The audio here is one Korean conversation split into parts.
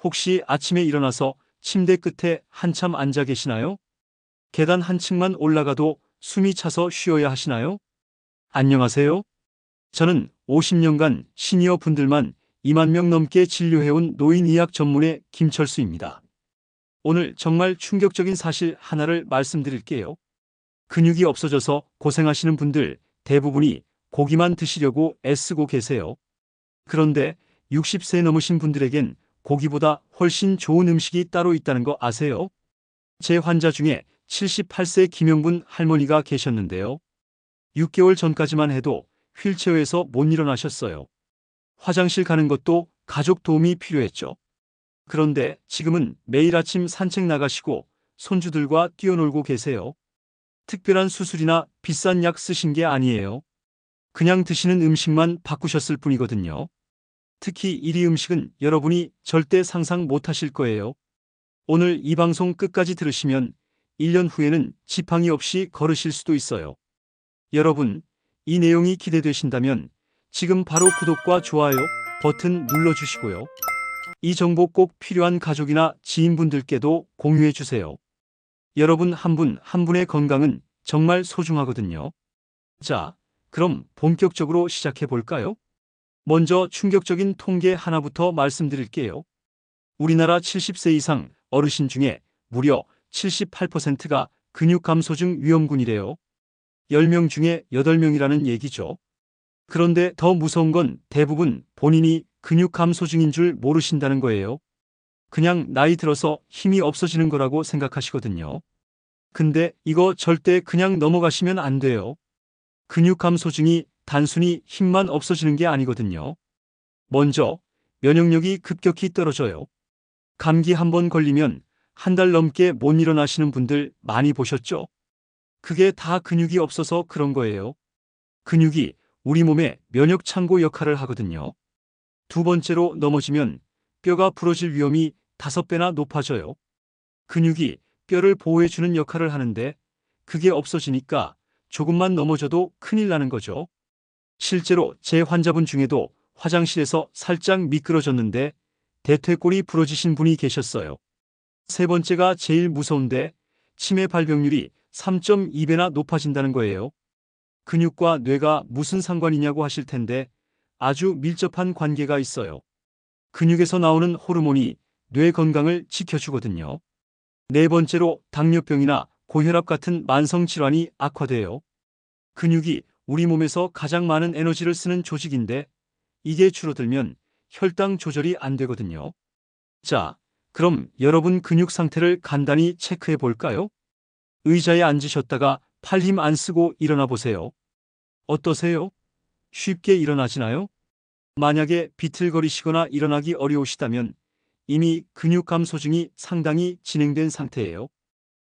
혹시 아침에 일어나서 침대 끝에 한참 앉아 계시나요? 계단 한 층만 올라가도 숨이 차서 쉬어야 하시나요? 안녕하세요. 저는 50년간 시니어 분들만 2만 명 넘게 진료해온 노인의학 전문의 김철수입니다. 오늘 정말 충격적인 사실 하나를 말씀드릴게요. 근육이 없어져서 고생하시는 분들 대부분이 고기만 드시려고 애쓰고 계세요. 그런데 60세 넘으신 분들에겐 고기보다 훨씬 좋은 음식이 따로 있다는 거 아세요? 제 환자 중에 78세 김영분 할머니가 계셨는데요. 6개월 전까지만 해도 휠체어에서 못 일어나셨어요. 화장실 가는 것도 가족 도움이 필요했죠. 그런데 지금은 매일 아침 산책 나가시고 손주들과 뛰어놀고 계세요. 특별한 수술이나 비싼 약 쓰신 게 아니에요. 그냥 드시는 음식만 바꾸셨을 뿐이거든요. 특히 1위 음식은 여러분이 절대 상상 못 하실 거예요. 오늘 이 방송 끝까지 들으시면 1년 후에는 지팡이 없이 걸으실 수도 있어요. 여러분, 이 내용이 기대되신다면 지금 바로 구독과 좋아요 버튼 눌러주시고요. 이 정보 꼭 필요한 가족이나 지인분들께도 공유해 주세요. 여러분 한 분 한 분의 건강은 정말 소중하거든요. 자, 그럼 본격적으로 시작해 볼까요? 먼저 충격적인 통계 하나부터 말씀드릴게요. 우리나라 70세 이상 어르신 중에 무려 78%가 근육 감소증 위험군이래요. 10명 중에 8명이라는 얘기죠. 그런데 더 무서운 건 대부분 본인이 근육 감소증인 줄 모르신다는 거예요. 그냥 나이 들어서 힘이 없어지는 거라고 생각하시거든요. 근데 이거 절대 그냥 넘어가시면 안 돼요. 근육 감소증이 단순히 힘만 없어지는 게 아니거든요. 먼저 면역력이 급격히 떨어져요. 감기 한 번 걸리면 한 달 넘게 못 일어나시는 분들 많이 보셨죠? 그게 다 근육이 없어서 그런 거예요. 근육이 우리 몸의 면역 창고 역할을 하거든요. 두 번째로 넘어지면 뼈가 부러질 위험이 5배나 높아져요. 근육이 뼈를 보호해주는 역할을 하는데 그게 없어지니까 조금만 넘어져도 큰일 나는 거죠. 실제로 제 환자분 중에도 화장실에서 살짝 미끄러졌는데 대퇴골이 부러지신 분이 계셨어요. 세 번째가 제일 무서운데 치매 발병률이 3.2배나 높아진다는 거예요. 근육과 뇌가 무슨 상관이냐고 하실 텐데 아주 밀접한 관계가 있어요. 근육에서 나오는 호르몬이 뇌 건강을 지켜주거든요. 네 번째로 당뇨병이나 고혈압 같은 만성 질환이 악화돼요. 근육이 우리 몸에서 가장 많은 에너지를 쓰는 조직인데 이게 줄어들면 혈당 조절이 안 되거든요. 자, 그럼 여러분 근육 상태를 간단히 체크해 볼까요? 의자에 앉으셨다가 팔 힘 안 쓰고 일어나 보세요. 어떠세요? 쉽게 일어나지나요? 만약에 비틀거리시거나 일어나기 어려우시다면 이미 근육 감소증이 상당히 진행된 상태예요.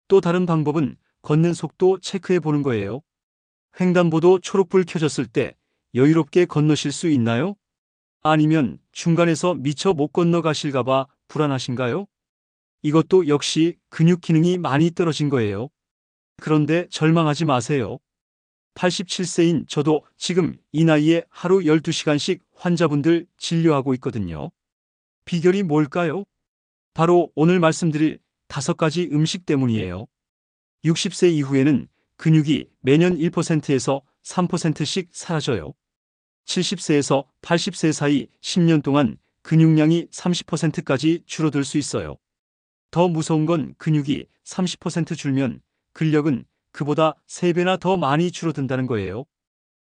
또 다른 방법은 걷는 속도 체크해 보는 거예요. 횡단보도 초록불 켜졌을 때 여유롭게 건너실 수 있나요? 아니면 중간에서 미처 못 건너가실까봐 불안하신가요? 이것도 역시 근육 기능이 많이 떨어진 거예요. 그런데 절망하지 마세요. 87세인 저도 지금 이 나이에 하루 12시간씩 환자분들 진료하고 있거든요. 비결이 뭘까요? 바로 오늘 말씀드릴 5가지 음식 때문이에요. 60세 이후에는 근육이 매년 1%에서 3%씩 사라져요. 70세에서 80세 사이 10년 동안 근육량이 30%까지 줄어들 수 있어요. 더 무서운 건 근육이 30% 줄면 근력은 그보다 3배나 더 많이 줄어든다는 거예요.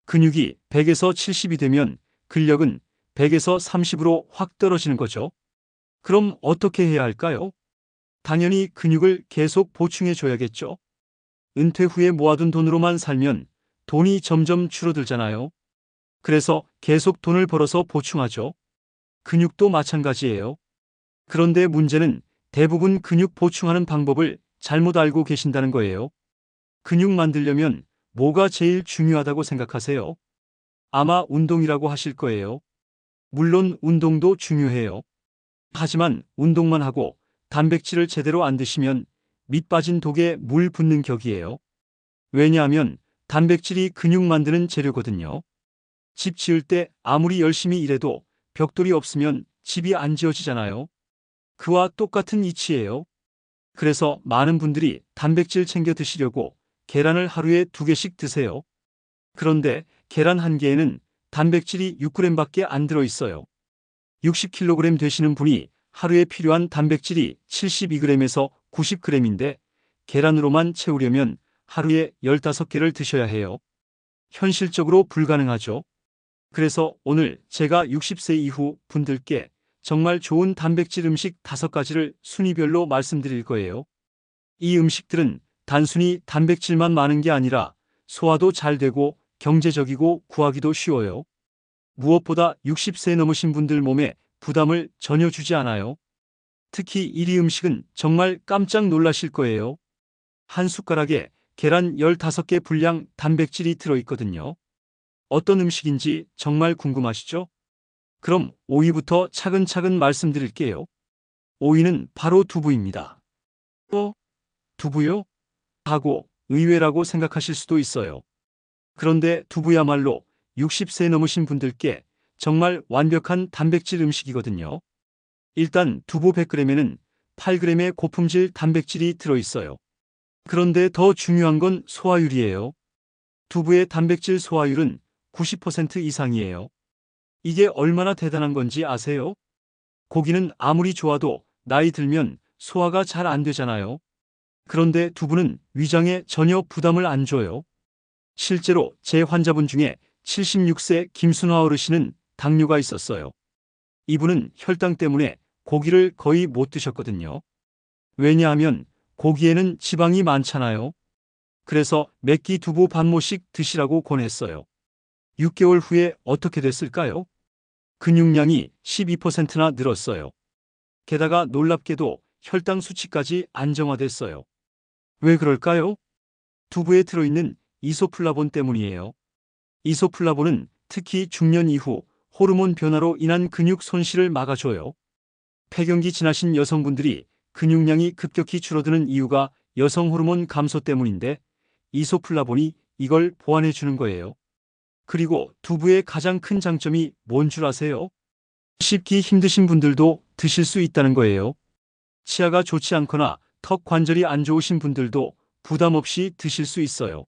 근육이 100에서 70이 되면 근력은 100에서 30으로 확 떨어지는 거죠. 그럼 어떻게 해야 할까요? 당연히 근육을 계속 보충해 줘야겠죠. 은퇴 후에 모아둔 돈으로만 살면 돈이 점점 줄어들잖아요. 그래서 계속 돈을 벌어서 보충하죠. 근육도 마찬가지예요. 그런데 문제는 대부분 근육 보충하는 방법을 잘못 알고 계신다는 거예요. 근육 만들려면 뭐가 제일 중요하다고 생각하세요? 아마 운동이라고 하실 거예요. 물론 운동도 중요해요. 하지만 운동만 하고 단백질을 제대로 안 드시면 밑 빠진 독에 물 붓는 격이에요. 왜냐하면 단백질이 근육 만드는 재료거든요. 집 지을 때 아무리 열심히 일해도 벽돌이 없으면 집이 안 지어지잖아요. 그와 똑같은 이치예요. 그래서 많은 분들이 단백질 챙겨 드시려고 계란을 하루에 2개씩 드세요. 그런데 계란 한 개에는 단백질이 6g밖에 안 들어 있어요. 60kg 되시는 분이 하루에 필요한 단백질이 72g에서 90g인데 계란으로만 채우려면 하루에 15개를 드셔야 해요. 현실적으로 불가능하죠. 그래서 오늘 제가 60세 이후 분들께 정말 좋은 단백질 음식 5가지를 순위별로 말씀드릴 거예요. 이 음식들은 단순히 단백질만 많은 게 아니라 소화도 잘 되고 경제적이고 구하기도 쉬워요. 무엇보다 60세 넘으신 분들 몸에 부담을 전혀 주지 않아요. 특히 1위 음식은 정말 깜짝 놀라실 거예요. 한 숟가락에 계란 15개 분량 단백질이 들어있거든요. 어떤 음식인지 정말 궁금하시죠? 그럼 5위부터 차근차근 말씀드릴게요. 5위는 바로 두부입니다. 두부요? 하고 의외라고 생각하실 수도 있어요. 그런데 두부야말로 60세 넘으신 분들께 정말 완벽한 단백질 음식이거든요. 일단 두부 100g에는 8g의 고품질 단백질이 들어있어요. 그런데 더 중요한 건 소화율이에요. 두부의 단백질 소화율은 90% 이상이에요. 이게 얼마나 대단한 건지 아세요? 고기는 아무리 좋아도 나이 들면 소화가 잘 안 되잖아요. 그런데 두부는 위장에 전혀 부담을 안 줘요. 실제로 제 환자분 중에 76세 김순화 어르신은 당뇨가 있었어요. 이분은 혈당 때문에 고기를 거의 못 드셨거든요. 왜냐하면 고기에는 지방이 많잖아요. 그래서 몇 끼 두부 반 모씩 드시라고 권했어요. 6개월 후에 어떻게 됐을까요? 근육량이 12%나 늘었어요. 게다가 놀랍게도 혈당 수치까지 안정화됐어요. 왜 그럴까요? 두부에 들어있는 이소플라본 때문이에요. 이소플라본은 특히 중년 이후 호르몬 변화로 인한 근육 손실을 막아줘요. 폐경기 지나신 여성분들이 근육량이 급격히 줄어드는 이유가 여성 호르몬 감소 때문인데 이소플라본이 이걸 보완해 주는 거예요. 그리고 두부의 가장 큰 장점이 뭔 줄 아세요? 씹기 힘드신 분들도 드실 수 있다는 거예요. 치아가 좋지 않거나 턱 관절이 안 좋으신 분들도 부담 없이 드실 수 있어요.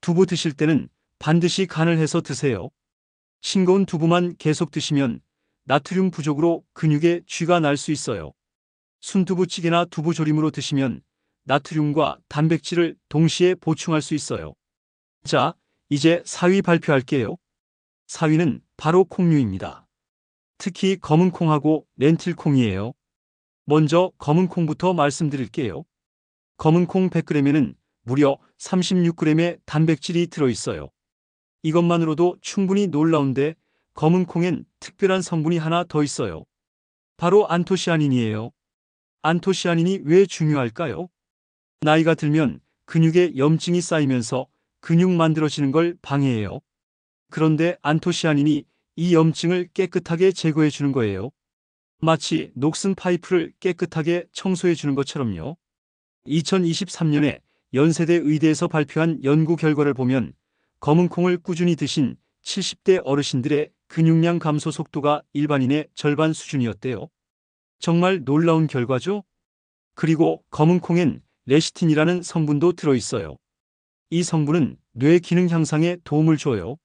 두부 드실 때는 반드시 간을 해서 드세요. 싱거운 두부만 계속 드시면 나트륨 부족으로 근육에 쥐가 날 수 있어요. 순두부찌개나 두부조림으로 드시면 나트륨과 단백질을 동시에 보충할 수 있어요. 자, 이제 4위 발표할게요. 4위는 바로 콩류입니다. 특히 검은 콩하고 렌틸 콩이에요. 먼저 검은 콩부터 말씀드릴게요. 검은 콩 100g에는 무려 36g의 단백질이 들어있어요. 이것만으로도 충분히 놀라운데 검은 콩엔 특별한 성분이 하나 더 있어요. 바로 안토시아닌이에요. 안토시아닌이 왜 중요할까요? 나이가 들면 근육에 염증이 쌓이면서 근육 만들어지는 걸 방해해요. 그런데 안토시아닌이 이 염증을 깨끗하게 제거해 주는 거예요. 마치 녹슨 파이프를 깨끗하게 청소해 주는 것처럼요. 2023년에 연세대 의대에서 발표한 연구 결과를 보면 검은 콩을 꾸준히 드신 70대 어르신들의 근육량 감소 속도가 일반인의 절반 수준이었대요. 정말 놀라운 결과죠? 그리고 검은 콩엔 레시틴이라는 성분도 들어있어요. 이 성분은 뇌 기능 향상에 도움을 줘요.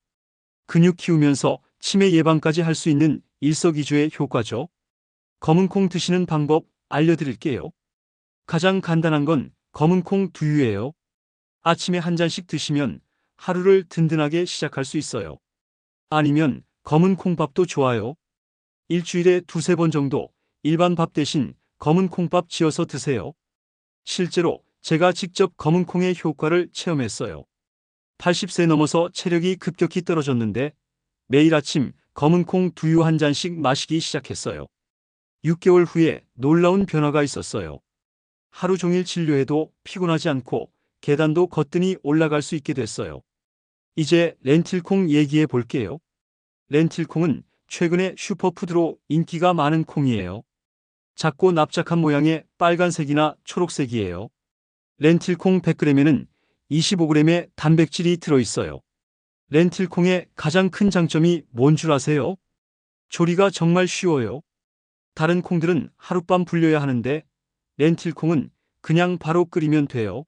근육 키우면서 치매 예방까지 할 수 있는 일석이조의 효과죠. 검은 콩 드시는 방법 알려드릴게요. 가장 간단한 건 검은 콩 두유예요. 아침에 한 잔씩 드시면 하루를 든든하게 시작할 수 있어요. 아니면 검은 콩밥도 좋아요. 일주일에 2~3번 정도 일반 밥 대신 검은 콩밥 지어서 드세요. 실제로 제가 직접 검은 콩의 효과를 체험했어요. 80세 넘어서 체력이 급격히 떨어졌는데 매일 아침 검은 콩 두유 한 잔씩 마시기 시작했어요. 6개월 후에 놀라운 변화가 있었어요. 하루 종일 진료해도 피곤하지 않고 계단도 거뜬히 올라갈 수 있게 됐어요. 이제 렌틸콩 얘기해 볼게요. 렌틸콩은 최근에 슈퍼푸드로 인기가 많은 콩이에요. 작고 납작한 모양의 빨간색이나 초록색이에요. 렌틸콩 100g에는 25g의 단백질이 들어있어요. 렌틸콩의 가장 큰 장점이 뭔 줄 아세요? 조리가 정말 쉬워요. 다른 콩들은 하룻밤 불려야 하는데 렌틸콩은 그냥 바로 끓이면 돼요.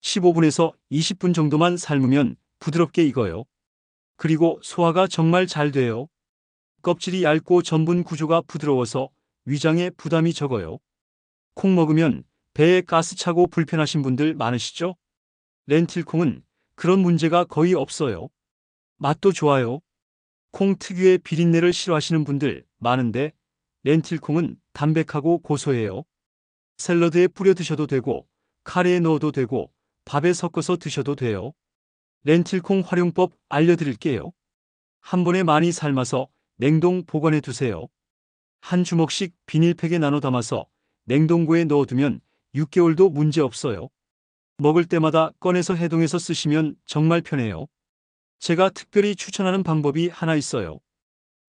15분에서 20분 정도만 삶으면 부드럽게 익어요. 그리고 소화가 정말 잘 돼요. 껍질이 얇고 전분 구조가 부드러워서 위장에 부담이 적어요. 콩 먹으면 배에 가스 차고 불편하신 분들 많으시죠? 렌틸콩은 그런 문제가 거의 없어요. 맛도 좋아요. 콩 특유의 비린내를 싫어하시는 분들 많은데 렌틸콩은 담백하고 고소해요. 샐러드에 뿌려 드셔도 되고 카레에 넣어도 되고 밥에 섞어서 드셔도 돼요. 렌틸콩 활용법 알려드릴게요. 한 번에 많이 삶아서 냉동 보관해 두세요. 한 주먹씩 비닐팩에 나눠 담아서 냉동고에 넣어두면 6개월도 문제 없어요. 먹을 때마다 꺼내서 해동해서 쓰시면 정말 편해요. 제가 특별히 추천하는 방법이 하나 있어요.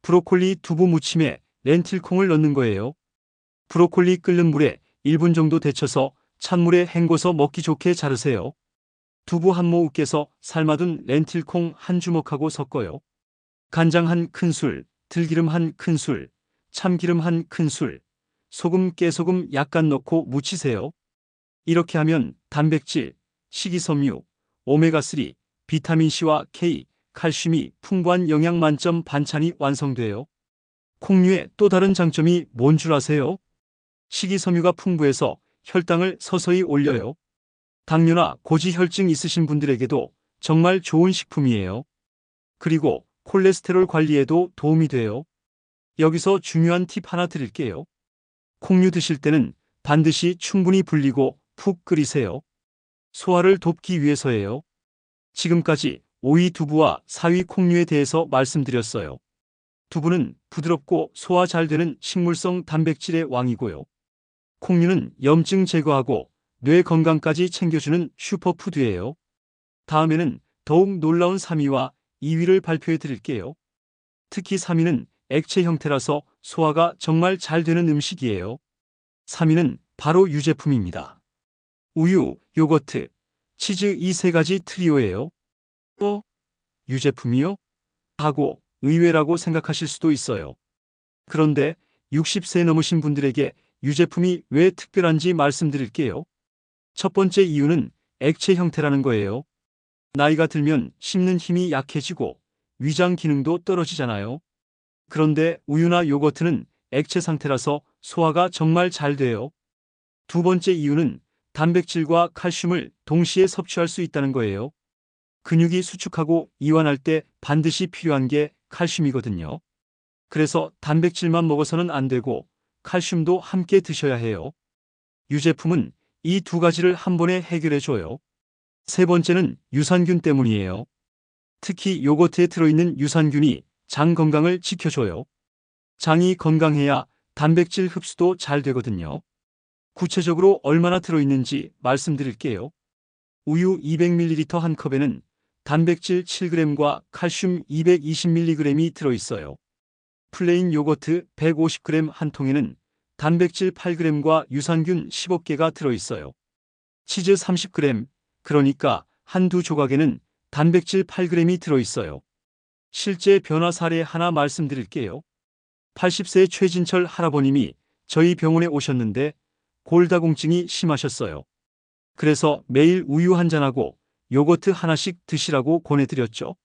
브로콜리 두부 무침에 렌틸콩을 넣는 거예요. 브로콜리 끓는 물에 1분 정도 데쳐서 찬물에 헹궈서 먹기 좋게 자르세요. 두부 한 모을 깨서 삶아둔 렌틸콩 한 주먹하고 섞어요. 간장 한 큰술, 들기름 한 큰술, 참기름 한 큰술, 소금, 깨소금 약간 넣고 무치세요. 이렇게 하면 단백질, 식이섬유, 오메가3, 비타민C와 K, 칼슘이 풍부한 영양 만점 반찬이 완성돼요. 콩류의 또 다른 장점이 뭔 줄 아세요? 식이섬유가 풍부해서 혈당을 서서히 올려요. 당뇨나 고지혈증 있으신 분들에게도 정말 좋은 식품이에요. 그리고 콜레스테롤 관리에도 도움이 돼요. 여기서 중요한 팁 하나 드릴게요. 콩류 드실 때는 반드시 충분히 불리고 푹 끓이세요. 소화를 돕기 위해서예요. 지금까지 오이 두부와 사위 콩류에 대해서 말씀드렸어요. 두부는 부드럽고 소화 잘 되는 식물성 단백질의 왕이고요. 콩류는 염증 제거하고 뇌 건강까지 챙겨주는 슈퍼푸드예요. 다음에는 더욱 놀라운 3위와 2위를 발표해 드릴게요. 특히 3위는 액체 형태라서 소화가 정말 잘 되는 음식이에요. 3위는 바로 유제품입니다. 우유, 요거트, 치즈 이 세 가지 트리오예요. 유제품이요? 하고 의외라고 생각하실 수도 있어요. 그런데 60세 넘으신 분들에게 유제품이 왜 특별한지 말씀드릴게요. 첫 번째 이유는 액체 형태라는 거예요. 나이가 들면 씹는 힘이 약해지고 위장 기능도 떨어지잖아요. 그런데 우유나 요거트는 액체 상태라서 소화가 정말 잘 돼요. 두 번째 이유는 단백질과 칼슘을 동시에 섭취할 수 있다는 거예요. 근육이 수축하고 이완할 때 반드시 필요한 게 칼슘이거든요. 그래서 단백질만 먹어서는 안 되고 칼슘도 함께 드셔야 해요. 유제품은 이 두 가지를 한 번에 해결해 줘요. 세 번째는 유산균 때문이에요. 특히 요거트에 들어있는 유산균이 장 건강을 지켜줘요. 장이 건강해야 단백질 흡수도 잘 되거든요. 구체적으로 얼마나 들어있는지 말씀드릴게요. 우유 200ml 한 컵에는 단백질 7g과 칼슘 220mg이 들어있어요. 플레인 요거트 150g 한 통에는 단백질 8g과 유산균 15개가 들어있어요. 치즈 30g, 그러니까 한두 조각에는 단백질 8g이 들어있어요. 실제 변화 사례 하나 말씀드릴게요. 80세 최진철 할아버님이 저희 병원에 오셨는데 골다공증이 심하셨어요. 그래서 매일 우유 한 잔하고 요거트 하나씩 드시라고 권해드렸죠.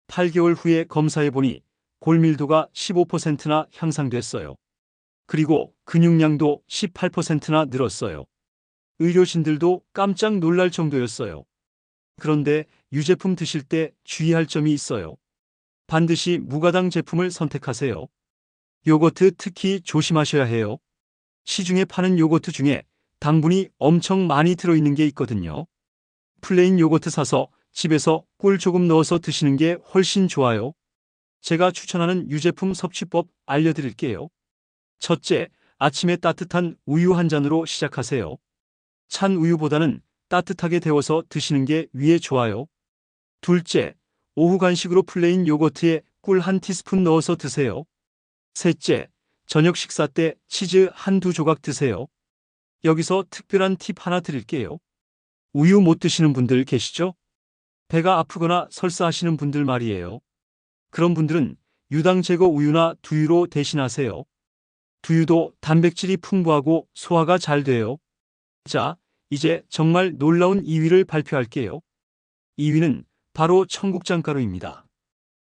8개월 후에 검사해보니 골밀도가 15%나 향상됐어요. 그리고 근육량도 18%나 늘었어요. 의료진들도 깜짝 놀랄 정도였어요. 그런데 유제품 드실 때 주의할 점이 있어요. 반드시 무가당 제품을 선택하세요. 요거트 특히 조심하셔야 해요. 시중에 파는 요거트 중에 당분이 엄청 많이 들어있는 게 있거든요. 플레인 요거트 사서 집에서 꿀 조금 넣어서 드시는 게 훨씬 좋아요. 제가 추천하는 유제품 섭취법 알려드릴게요. 첫째, 아침에 따뜻한 우유 한 잔으로 시작하세요. 찬 우유보다는 따뜻하게 데워서 드시는 게 위에 좋아요. 둘째, 오후 간식으로 플레인 요거트에 꿀 한 티스푼 넣어서 드세요. 셋째, 저녁 식사 때 치즈 한두 조각 드세요. 여기서 특별한 팁 하나 드릴게요. 우유 못 드시는 분들 계시죠? 배가 아프거나 설사하시는 분들 말이에요. 그런 분들은 유당 제거 우유나 두유로 대신하세요. 두유도 단백질이 풍부하고 소화가 잘 돼요. 자, 이제 정말 놀라운 2위를 발표할게요. 2위는 바로 청국장가루입니다.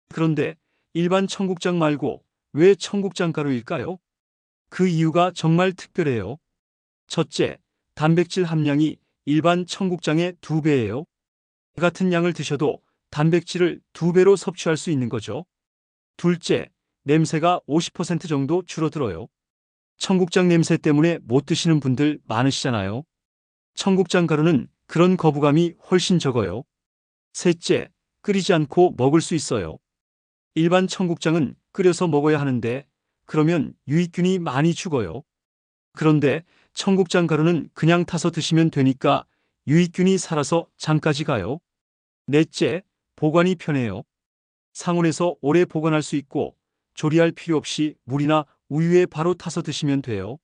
그런데 일반 청국장 말고 왜 청국장가루일까요? 그 이유가 정말 특별해요. 첫째, 단백질 함량이 일반 청국장의 2배예요. 같은 양을 드셔도 단백질을 2배로 섭취할 수 있는 거죠. 둘째, 냄새가 50% 정도 줄어들어요. 청국장 냄새 때문에 못 드시는 분들 많으시잖아요. 청국장 가루는 그런 거부감이 훨씬 적어요. 셋째, 끓이지 않고 먹을 수 있어요. 일반 청국장은 끓여서 먹어야 하는데 그러면 유익균이 많이 죽어요. 그런데 청국장 가루는 그냥 타서 드시면 되니까 유익균이 살아서 장까지 가요. 넷째, 보관이 편해요. 상온에서 오래 보관할 수 있고 조리할 필요 없이 물이나 우유에 바로 타서 드시면 돼요.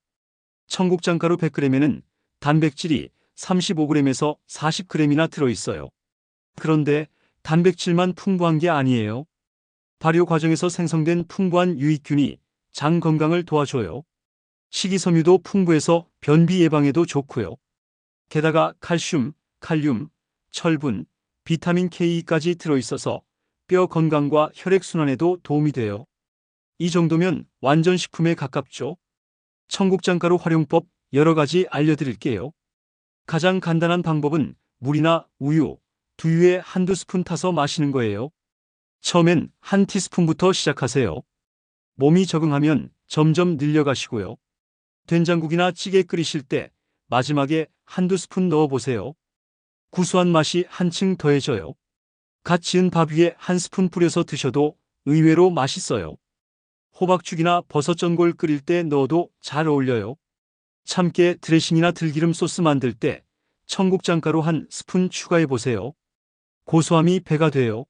청국장 가루 100g에는 단백질이 35g에서 40g이나 들어있어요. 그런데 단백질만 풍부한 게 아니에요. 발효 과정에서 생성된 풍부한 유익균이 장 건강을 도와줘요. 식이섬유도 풍부해서 변비 예방에도 좋고요. 게다가 칼슘, 칼륨, 철분, 비타민 K까지 들어있어서 뼈 건강과 혈액순환에도 도움이 돼요. 이 정도면 완전 식품에 가깝죠. 청국장가루 활용법 여러 가지 알려드릴게요. 가장 간단한 방법은 물이나 우유, 두유에 한두 스푼 타서 마시는 거예요. 처음엔 한 티스푼부터 시작하세요. 몸이 적응하면 점점 늘려가시고요. 된장국이나 찌개 끓이실 때 마지막에 한두 스푼 넣어보세요. 구수한 맛이 한층 더해져요. 갓 지은 밥 위에 한 스푼 뿌려서 드셔도 의외로 맛있어요. 호박죽이나 버섯전골 끓일 때 넣어도 잘 어울려요. 참깨 드레싱이나 들기름 소스 만들 때 청국장가루 한 스푼 추가해보세요. 고소함이 배가 돼요.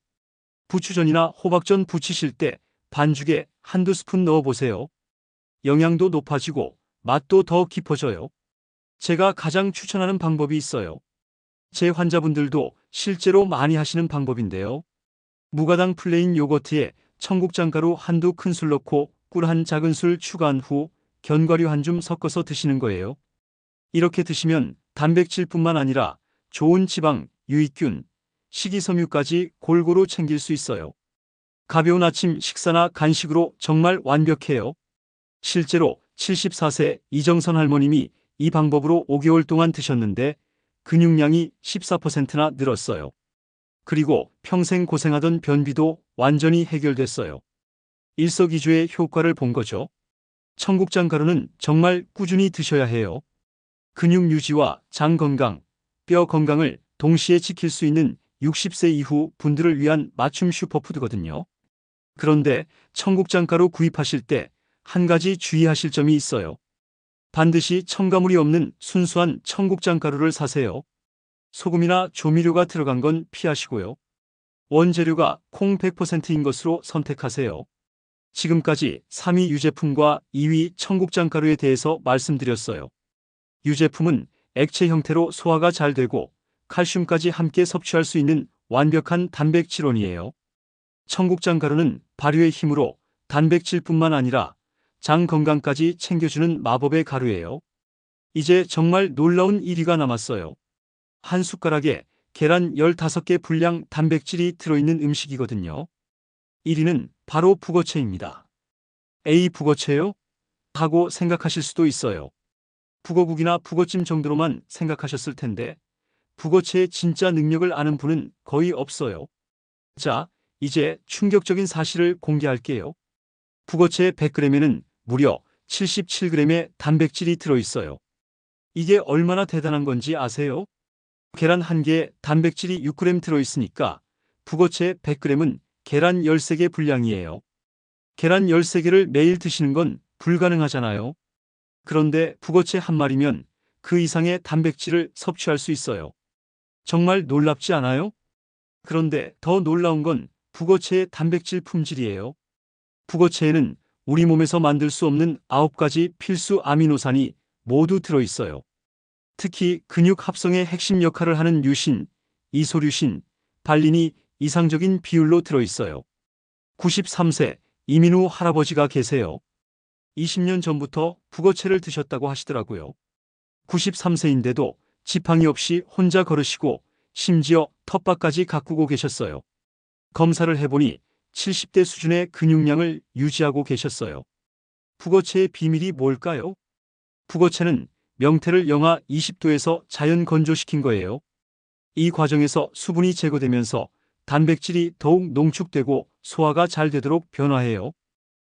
부추전이나 호박전 부치실 때 반죽에 한두 스푼 넣어보세요. 영양도 높아지고 맛도 더 깊어져요. 제가 가장 추천하는 방법이 있어요. 제 환자분들도 실제로 많이 하시는 방법인데요. 무가당 플레인 요거트에 청국장가루 한두 큰술 넣고 꿀 한 작은술 추가한 후 견과류 한 줌 섞어서 드시는 거예요. 이렇게 드시면 단백질뿐만 아니라 좋은 지방, 유익균, 식이섬유까지 골고루 챙길 수 있어요. 가벼운 아침 식사나 간식으로 정말 완벽해요. 실제로 74세 이정선 할머님이 이 방법으로 5개월 동안 드셨는데 근육량이 14%나 늘었어요. 그리고 평생 고생하던 변비도 완전히 해결됐어요. 일석이조의 효과를 본 거죠. 청국장 가루는 정말 꾸준히 드셔야 해요. 근육 유지와 장 건강, 뼈 건강을 동시에 지킬 수 있는 60세 이후 분들을 위한 맞춤 슈퍼푸드거든요. 그런데 청국장 가루 구입하실 때 한 가지 주의하실 점이 있어요. 반드시 첨가물이 없는 순수한 청국장 가루를 사세요. 소금이나 조미료가 들어간 건 피하시고요. 원재료가 콩 100%인 것으로 선택하세요. 지금까지 3위 유제품과 2위 청국장 가루에 대해서 말씀드렸어요. 유제품은 액체 형태로 소화가 잘 되고 칼슘까지 함께 섭취할 수 있는 완벽한 단백질원이에요. 청국장 가루는 발효의 힘으로 단백질뿐만 아니라 장 건강까지 챙겨주는 마법의 가루예요. 이제 정말 놀라운 1위가 남았어요. 한 숟가락에 계란 15개 분량 단백질이 들어있는 음식이거든요. 1위는 바로 북어채입니다. 에이, 북어채요? 하고 생각하실 수도 있어요. 북어국이나 북어찜 정도로만 생각하셨을 텐데 북어채의 진짜 능력을 아는 분은 거의 없어요. 자, 이제 충격적인 사실을 공개할게요. 북어채 100g에는 무려 77g의 단백질이 들어있어요. 이게 얼마나 대단한 건지 아세요? 계란 한 개에 단백질이 6g 들어있으니까 북어채 100g은 계란 13개 분량이에요. 계란 13개를 매일 드시는 건 불가능하잖아요. 그런데 북어채 한 마리면 그 이상의 단백질을 섭취할 수 있어요. 정말 놀랍지 않아요? 그런데 더 놀라운 건 북어채의 단백질 품질이에요. 북어채에는 우리 몸에서 만들 수 없는 9가지 필수 아미노산이 모두 들어있어요. 특히 근육 합성의 핵심 역할을 하는 류신, 이소류신, 발린이 이상적인 비율로 들어있어요. 93세 이민우 할아버지가 계세요. 20년 전부터 북어채를 드셨다고 하시더라고요. 93세인데도 지팡이 없이 혼자 걸으시고 심지어 텃밭까지 가꾸고 계셨어요. 검사를 해보니 70대 수준의 근육량을 유지하고 계셨어요. 북어채의 비밀이 뭘까요? 북어채는 명태를 영하 20도에서 자연 건조시킨 거예요. 이 과정에서 수분이 제거되면서 단백질이 더욱 농축되고 소화가 잘 되도록 변화해요.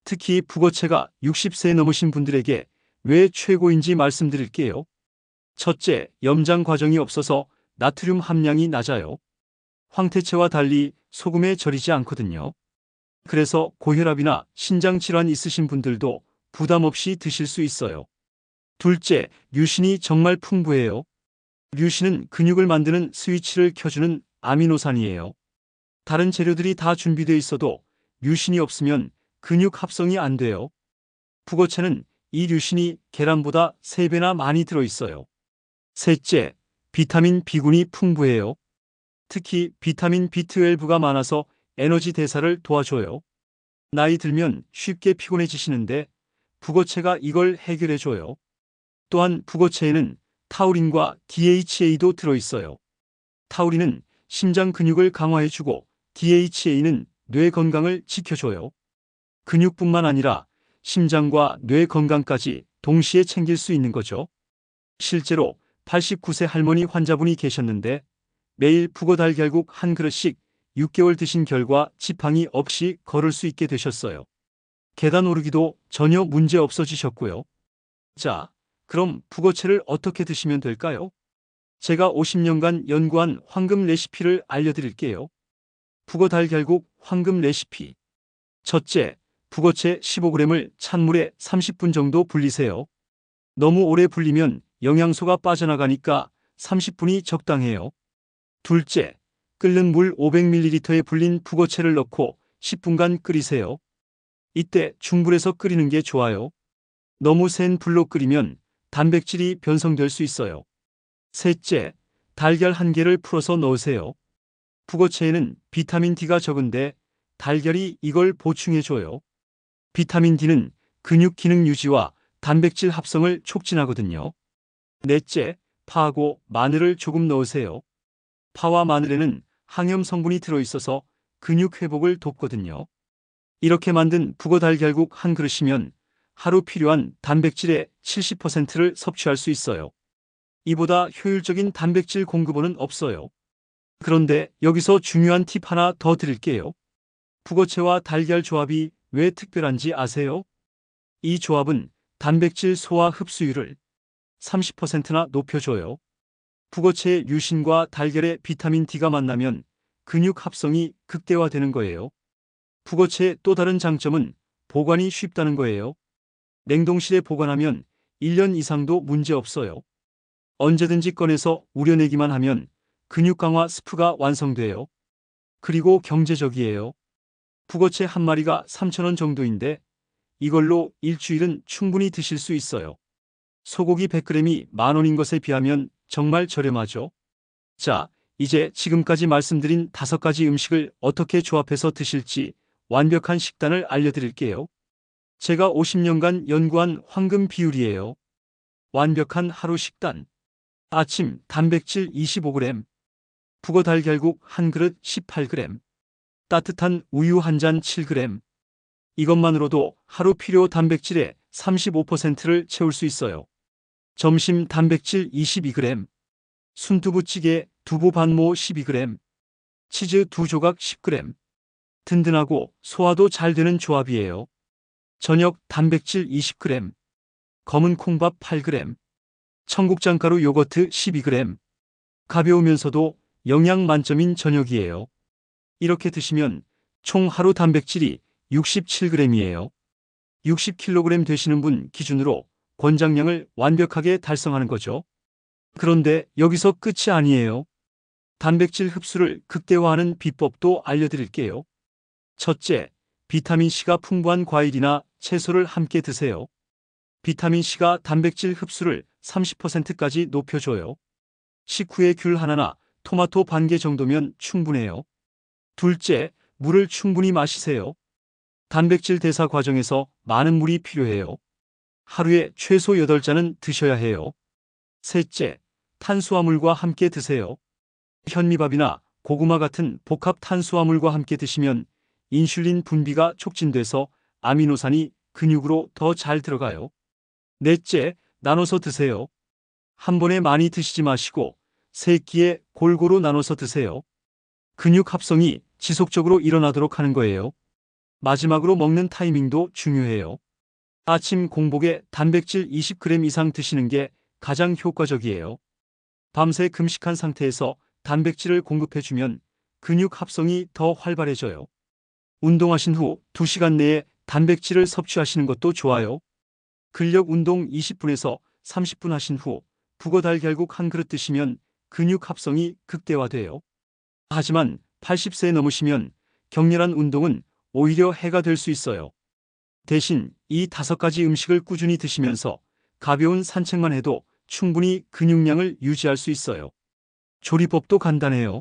특히 북어채가 60세 넘으신 분들에게 왜 최고인지 말씀드릴게요. 첫째, 염장 과정이 없어서 나트륨 함량이 낮아요. 황태채와 달리 소금에 절이지 않거든요. 그래서 고혈압이나 신장 질환 있으신 분들도 부담 없이 드실 수 있어요. 둘째, 류신이 정말 풍부해요. 류신은 근육을 만드는 스위치를 켜주는 아미노산이에요. 다른 재료들이 다 준비되어 있어도 류신이 없으면 근육 합성이 안 돼요. 북어채는 이 류신이 계란보다 3배나 많이 들어있어요. 셋째, 비타민 B군이 풍부해요. 특히 비타민 B12가 많아서 에너지 대사를 도와줘요. 나이 들면 쉽게 피곤해지시는데 북어채가 이걸 해결해줘요. 또한 북어채에는 타우린과 DHA도 들어있어요. 타우린은 심장 근육을 강화해주고 DHA는 뇌 건강을 지켜줘요. 근육뿐만 아니라 심장과 뇌 건강까지 동시에 챙길 수 있는 거죠. 실제로 89세 할머니 환자분이 계셨는데 매일 북어 달걀국 한 그릇씩 6개월 드신 결과 지팡이 없이 걸을 수 있게 되셨어요. 계단 오르기도 전혀 문제 없어지셨고요. 자, 그럼 북어채를 어떻게 드시면 될까요? 제가 50년간 연구한 황금 레시피를 알려드릴게요. 북어 달걀국 황금 레시피. 첫째, 북어채 15g을 찬물에 30분 정도 불리세요. 너무 오래 불리면 영양소가 빠져나가니까 30분이 적당해요. 둘째, 끓는 물 500ml에 불린 북어채를 넣고 10분간 끓이세요. 이때 중불에서 끓이는 게 좋아요. 너무 센 불로 끓이면 단백질이 변성될 수 있어요. 셋째, 달걀 1개를 풀어서 넣으세요. 북어채에는 비타민 D가 적은데 달걀이 이걸 보충해줘요. 비타민 D는 근육 기능 유지와 단백질 합성을 촉진하거든요. 넷째, 파하고 마늘을 조금 넣으세요. 파와 마늘에는 항염 성분이 들어있어서 근육 회복을 돕거든요. 이렇게 만든 북어 달걀국 한 그릇이면 하루 필요한 단백질의 70%를 섭취할 수 있어요. 이보다 효율적인 단백질 공급원은 없어요. 그런데 여기서 중요한 팁 하나 더 드릴게요. 북어채와 달걀 조합이 왜 특별한지 아세요? 이 조합은 단백질 소화 흡수율을 30%나 높여줘요. 북어채의 류신과 달걀의 비타민 D가 만나면 근육 합성이 극대화되는 거예요. 북어채의 또 다른 장점은 보관이 쉽다는 거예요. 냉동실에 보관하면 1년 이상도 문제 없어요. 언제든지 꺼내서 우려내기만 하면 근육 강화 스프가 완성돼요. 그리고 경제적이에요. 북어채 한 마리가 3,000원 정도인데 이걸로 일주일은 충분히 드실 수 있어요. 소고기 100g이 10,000원인 것에 비하면 정말 저렴하죠. 자, 이제 지금까지 말씀드린 5가지 음식을 어떻게 조합해서 드실지 완벽한 식단을 알려드릴게요. 제가 50년간 연구한 황금 비율이에요. 완벽한 하루 식단. 아침 단백질 25g, 북어 달걀국 한 그릇 18g, 따뜻한 우유 한 잔 7g. 이것만으로도 하루 필요 단백질의 35%를 채울 수 있어요. 점심 단백질 22g, 순두부찌개 두부 반모 12g, 치즈 2조각 10g. 든든하고 소화도 잘 되는 조합이에요. 저녁 단백질 20g, 검은 콩밥 8g, 청국장가루 요거트 12g. 가벼우면서도 영양 만점인 저녁이에요. 이렇게 드시면 총 하루 단백질이 67g이에요. 60kg 되시는 분 기준으로 권장량을 완벽하게 달성하는 거죠. 그런데 여기서 끝이 아니에요. 단백질 흡수를 극대화하는 비법도 알려드릴게요. 첫째, 비타민C가 풍부한 과일이나 채소를 함께 드세요. 비타민C가 단백질 흡수를 30%까지 높여줘요. 식후에 귤 하나나 토마토 반 개 정도면 충분해요. 둘째, 물을 충분히 마시세요. 단백질 대사 과정에서 많은 물이 필요해요. 하루에 최소 8잔은 드셔야 해요. 셋째, 탄수화물과 함께 드세요. 현미밥이나 고구마 같은 복합 탄수화물과 함께 드시면 인슐린 분비가 촉진돼서 아미노산이 근육으로 더 잘 들어가요. 넷째, 나눠서 드세요. 한 번에 많이 드시지 마시고 세 끼에 골고루 나눠서 드세요. 근육 합성이 지속적으로 일어나도록 하는 거예요. 마지막으로 먹는 타이밍도 중요해요. 아침 공복에 단백질 20g 이상 드시는 게 가장 효과적이에요. 밤새 금식한 상태에서 단백질을 공급해주면 근육 합성이 더 활발해져요. 운동하신 후 2시간 내에 단백질을 섭취하시는 것도 좋아요. 근력 운동 20분에서 30분 하신 후 북어 달걀국 한 그릇 드시면 근육 합성이 극대화돼요. 하지만 80세 넘으시면 격렬한 운동은 오히려 해가 될 수 있어요. 대신 이 5가지 음식을 꾸준히 드시면서 가벼운 산책만 해도 충분히 근육량을 유지할 수 있어요. 조리법도 간단해요.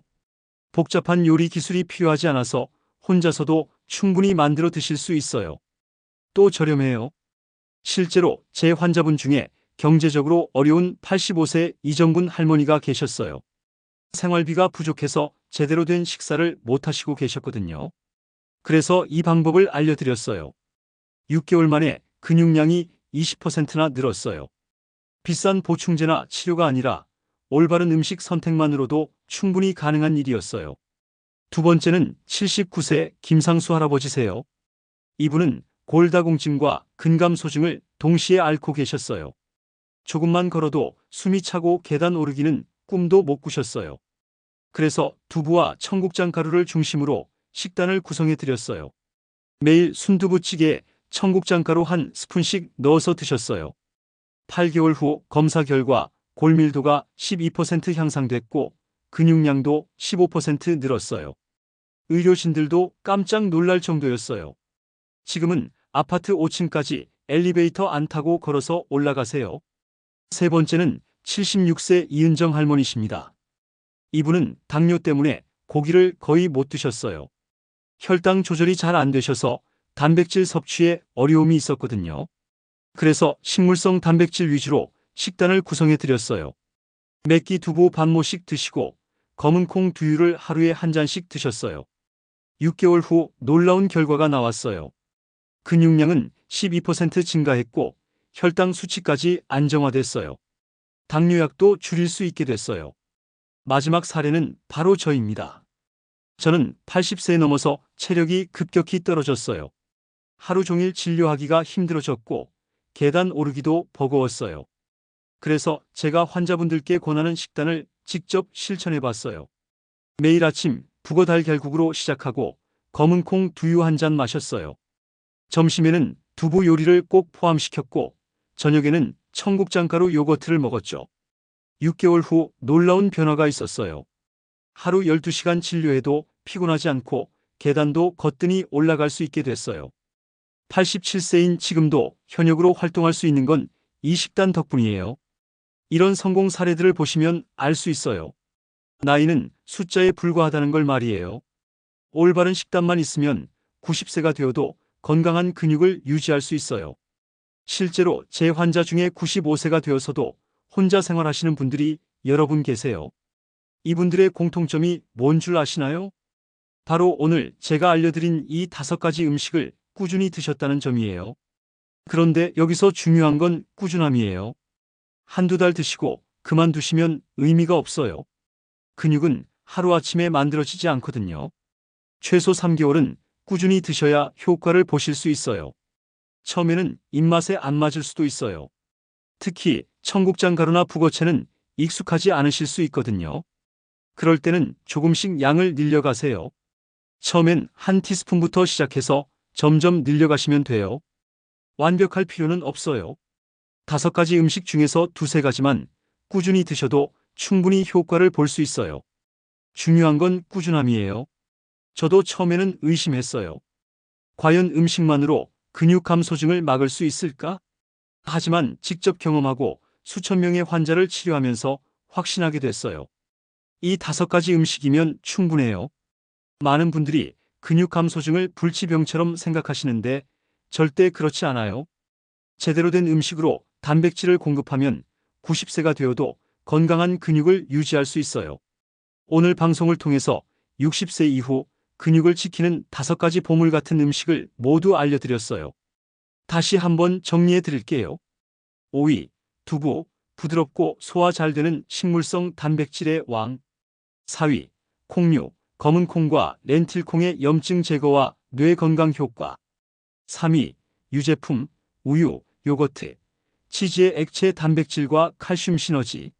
복잡한 요리 기술이 필요하지 않아서 혼자서도 충분히 만들어 드실 수 있어요. 또 저렴해요. 실제로 제 환자분 중에 경제적으로 어려운 85세 이정분 할머니가 계셨어요. 생활비가 부족해서 제대로 된 식사를 못 하시고 계셨거든요. 그래서 이 방법을 알려드렸어요. 6개월 만에 근육량이 20%나 늘었어요. 비싼 보충제나 치료가 아니라 올바른 음식 선택만으로도 충분히 가능한 일이었어요. 두 번째는 79세 김상수 할아버지세요. 이분은 골다공증과 근감소증을 동시에 앓고 계셨어요. 조금만 걸어도 숨이 차고 계단 오르기는 꿈도 못 꾸셨어요. 그래서 두부와 청국장 가루를 중심으로 식단을 구성해 드렸어요. 매일 순두부찌개에 청국장 가루 한 스푼씩 넣어서 드셨어요. 8개월 후 검사 결과 골밀도가 12% 향상됐고 근육량도 15% 늘었어요. 의료진들도 깜짝 놀랄 정도였어요. 지금은 아파트 5층까지 엘리베이터 안 타고 걸어서 올라가세요. 세 번째는 76세 이은정 할머니십니다. 이분은 당뇨 때문에 고기를 거의 못 드셨어요. 혈당 조절이 잘 안 되셔서 단백질 섭취에 어려움이 있었거든요. 그래서 식물성 단백질 위주로 식단을 구성해 드렸어요. 매끼 두부 반모씩 드시고 검은 콩 두유를 하루에 한 잔씩 드셨어요. 6개월 후 놀라운 결과가 나왔어요. 근육량은 12% 증가했고 혈당 수치까지 안정화됐어요. 당뇨약도 줄일 수 있게 됐어요. 마지막 사례는 바로 저입니다. 저는 80세 넘어서 체력이 급격히 떨어졌어요. 하루 종일 진료하기가 힘들어졌고 계단 오르기도 버거웠어요. 그래서 제가 환자분들께 권하는 식단을 직접 실천해 봤어요. 매일 아침 북어 달걀국으로 시작하고 검은 콩 두유 한 잔 마셨어요. 점심에는 두부 요리를 꼭 포함시켰고 저녁에는 청국장가루 요거트를 먹었죠. 6개월 후 놀라운 변화가 있었어요. 하루 12시간 진료해도 피곤하지 않고 계단도 거뜬히 올라갈 수 있게 됐어요. 87세인 지금도 현역으로 활동할 수 있는 건 이 식단 덕분이에요. 이런 성공 사례들을 보시면 알 수 있어요. 나이는 숫자에 불과하다는 걸 말이에요. 올바른 식단만 있으면 90세가 되어도 건강한 근육을 유지할 수 있어요. 실제로 제 환자 중에 95세가 되어서도 혼자 생활하시는 분들이 여러 분 계세요. 이분들의 공통점이 뭔 줄 아시나요? 바로 오늘 제가 알려드린 이 5가지 음식을 꾸준히 드셨다는 점이에요. 그런데 여기서 중요한 건 꾸준함이에요. 한두 달 드시고 그만두시면 의미가 없어요. 근육은 하루아침에 만들어지지 않거든요. 최소 3개월은 꾸준히 드셔야 효과를 보실 수 있어요. 처음에는 입맛에 안 맞을 수도 있어요. 특히 청국장 가루나 북어채는 익숙하지 않으실 수 있거든요. 그럴 때는 조금씩 양을 늘려가세요. 처음엔 한 티스푼부터 시작해서 점점 늘려가시면 돼요. 완벽할 필요는 없어요. 5가지 음식 중에서 2~3가지만 꾸준히 드셔도 충분히 효과를 볼 수 있어요. 중요한 건 꾸준함이에요. 저도 처음에는 의심했어요. 과연 음식만으로 근육 감소증을 막을 수 있을까? 하지만 직접 경험하고 수천 명의 환자를 치료하면서 확신하게 됐어요. 이 5가지 음식이면 충분해요. 많은 분들이 근육 감소증을 불치병처럼 생각하시는데 절대 그렇지 않아요. 제대로 된 음식으로 단백질을 공급하면 90세가 되어도 건강한 근육을 유지할 수 있어요. 오늘 방송을 통해서 60세 이후 근육을 지키는 5가지 보물 같은 음식을 모두 알려드렸어요. 다시 한번 정리해 드릴게요. 5위, 두부, 부드럽고 소화 잘 되는 식물성 단백질의 왕. 4위, 콩류, 검은 콩과 렌틸콩의 염증 제거와 뇌 건강 효과. 3위, 유제품, 우유, 요거트, 치즈의 액체 단백질과 칼슘 시너지.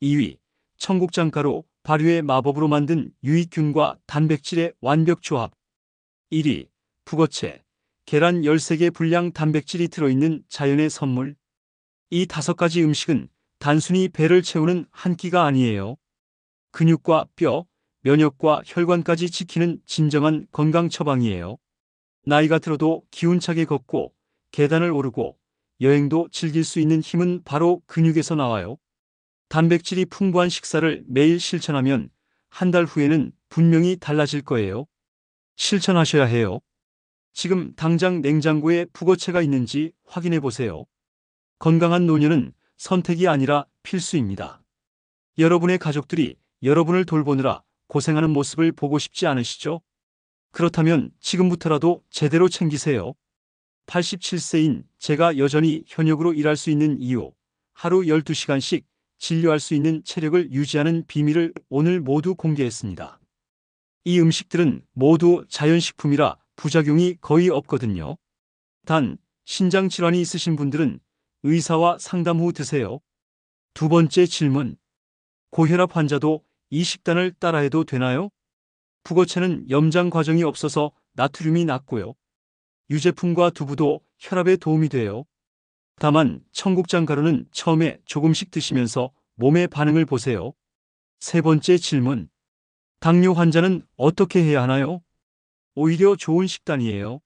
2위, 청국장가루, 발효의 마법으로 만든 유익균과 단백질의 완벽 조합. 1위, 북어채, 계란 13개 분량 단백질이 들어있는 자연의 선물. 이 5가지 음식은 단순히 배를 채우는 한 끼가 아니에요. 근육과 뼈, 면역과 혈관까지 지키는 진정한 건강 처방이에요. 나이가 들어도 기운차게 걷고 계단을 오르고 여행도 즐길 수 있는 힘은 바로 근육에서 나와요. 단백질이 풍부한 식사를 매일 실천하면 한 달 후에는 분명히 달라질 거예요. 실천하셔야 해요. 지금 당장 냉장고에 북어채가 있는지 확인해 보세요. 건강한 노년은 선택이 아니라 필수입니다. 여러분의 가족들이 여러분을 돌보느라 고생하는 모습을 보고 싶지 않으시죠? 그렇다면 지금부터라도 제대로 챙기세요. 87세인 제가 여전히 현역으로 일할 수 있는 이유, 하루 12시간씩 진료할 수 있는 체력을 유지하는 비밀을 오늘 모두 공개했습니다. 이 음식들은 모두 자연식품이라 부작용이 거의 없거든요. 단, 신장 질환이 있으신 분들은 의사와 상담 후 드세요. 두 번째 질문. 고혈압 환자도 이 식단을 따라해도 되나요? 북어채는 염장 과정이 없어서 나트륨이 낮고요. 유제품과 두부도 혈압에 도움이 돼요. 다만 청국장 가루는 처음에 조금씩 드시면서 몸의 반응을 보세요. 세 번째 질문. 당뇨 환자는 어떻게 해야 하나요? 오히려 좋은 식단이에요.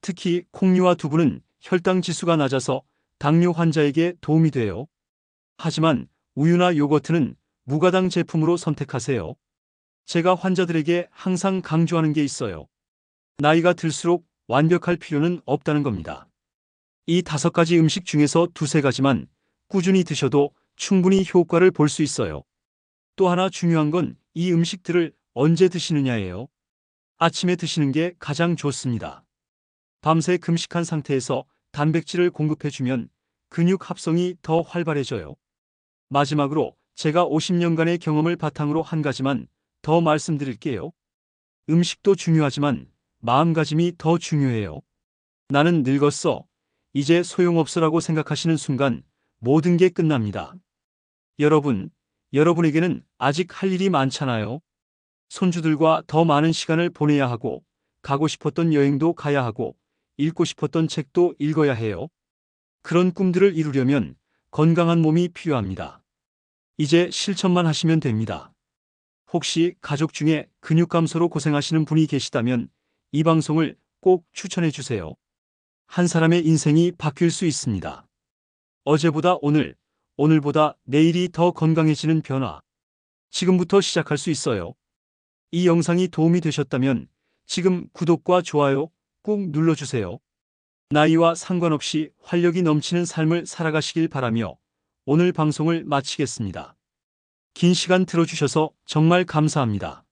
특히 콩류와 두부는 혈당 지수가 낮아서 당뇨 환자에게 도움이 돼요. 하지만 우유나 요거트는 무가당 제품으로 선택하세요. 제가 환자들에게 항상 강조하는 게 있어요. 나이가 들수록 완벽할 필요는 없다는 겁니다. 이 5가지 음식 중에서 2~3가지만 꾸준히 드셔도 충분히 효과를 볼 수 있어요. 또 하나 중요한 건 이 음식들을 언제 드시느냐예요. 아침에 드시는 게 가장 좋습니다. 밤새 금식한 상태에서 단백질을 공급해주면 근육 합성이 더 활발해져요. 마지막으로 제가 50년간의 경험을 바탕으로 한 가지만 더 말씀드릴게요. 음식도 중요하지만 마음가짐이 더 중요해요. 나는 늙었어. 이제 소용없어라고 생각하시는 순간 모든 게 끝납니다. 여러분에게는 아직 할 일이 많잖아요. 손주들과 더 많은 시간을 보내야 하고, 가고 싶었던 여행도 가야 하고, 읽고 싶었던 책도 읽어야 해요. 그런 꿈들을 이루려면 건강한 몸이 필요합니다. 이제 실천만 하시면 됩니다. 혹시 가족 중에 근육 감소로 고생하시는 분이 계시다면 이 방송을 꼭 추천해 주세요. 한 사람의 인생이 바뀔 수 있습니다. 어제보다 오늘, 오늘보다 내일이 더 건강해지는 변화. 지금부터 시작할 수 있어요. 이 영상이 도움이 되셨다면 지금 구독과 좋아요 꾹 눌러주세요. 나이와 상관없이 활력이 넘치는 삶을 살아가시길 바라며 오늘 방송을 마치겠습니다. 긴 시간 들어주셔서 정말 감사합니다.